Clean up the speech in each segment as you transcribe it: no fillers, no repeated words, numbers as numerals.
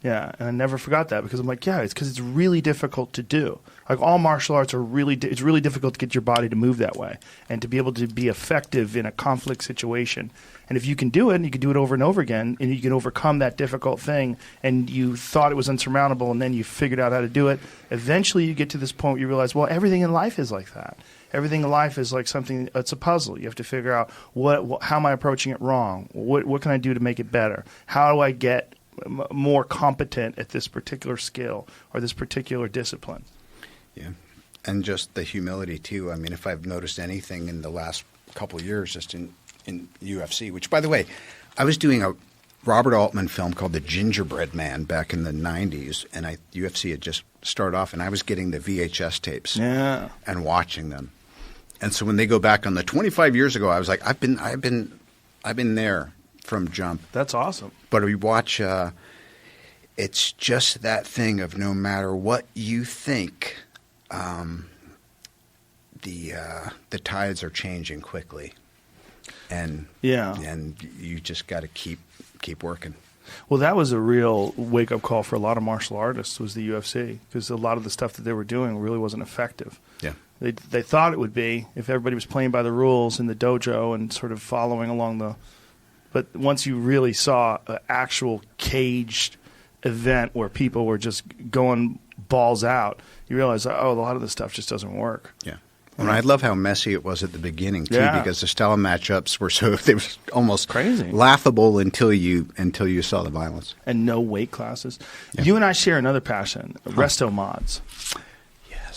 Yeah, and I never forgot that because I'm like, yeah, it's because it's really difficult to do. Like all martial arts are it's really difficult to get your body to move that way and to be able to be effective in a conflict situation. And if you can do it, and you can do it over and over again, and you can overcome that difficult thing, and you thought it was unsurmountable, and then you figured out how to do it, eventually you get to this point where you realize, well, everything in life is like that. Everything in life is like something, it's a puzzle. You have to figure out how am I approaching it wrong? What can I do to make it better? How do I get more competent at this particular skill or this particular discipline? Yeah. And just the humility too. I mean, if I've noticed anything in the last couple of years just in UFC, which by the way, I was doing a Robert Altman film called The Gingerbread Man back in the 90s, and UFC had just started off, and I was getting the VHS tapes and watching them. And so when they go back on the 25 years ago, I was like, I've been there from jump. That's awesome. But we watch it's just that thing of no matter what you think, the tides are changing quickly. And you just got to keep working. Well, that was a real wake-up call for a lot of martial artists was the UFC because a lot of the stuff that they were doing really wasn't effective. Yeah. They thought it would be if everybody was playing by the rules in the dojo and sort of following along the – but once you really saw an actual caged event where people were just going balls out, you realize, oh, a lot of this stuff just doesn't work. Yeah. And I love how messy it was at the beginning too, Yeah. because the style matchups were they was almost crazy, laughable until you saw the violence. And no weight classes. Yeah. You and I share another passion: Resto mods.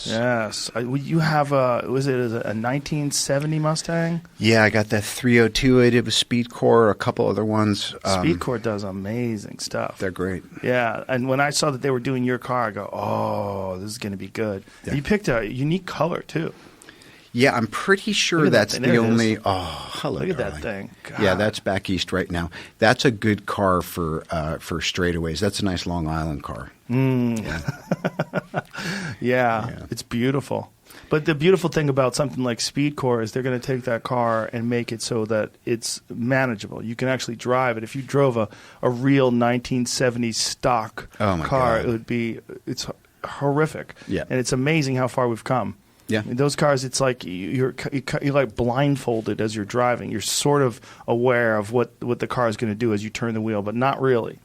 Yes. You have was it a 1970 Mustang? Yeah, I got that 302. I did with Speedcore, a couple other ones. Speedcore does amazing stuff. They're great. Yeah, and when I saw that they were doing your car, I go, oh, this is going to be good. Yeah. And you picked a unique color too. Yeah, I'm pretty sure that's the only. Oh, hello! Look at darling. that thing. God. Yeah, that's back east right now. That's a good car for straightaways. That's a nice Long Island car. Yeah, it's beautiful. But the beautiful thing about something like Speedcore is they're going to take that car and make it so that it's manageable. You can actually drive it. If you drove a real 1970s stock car, God. it's horrific. Yeah. And it's amazing how far we've come. Yeah. In those cars, it's like you're like blindfolded as you're driving. You're sort of aware of what the car is going to do as you turn the wheel, but not really.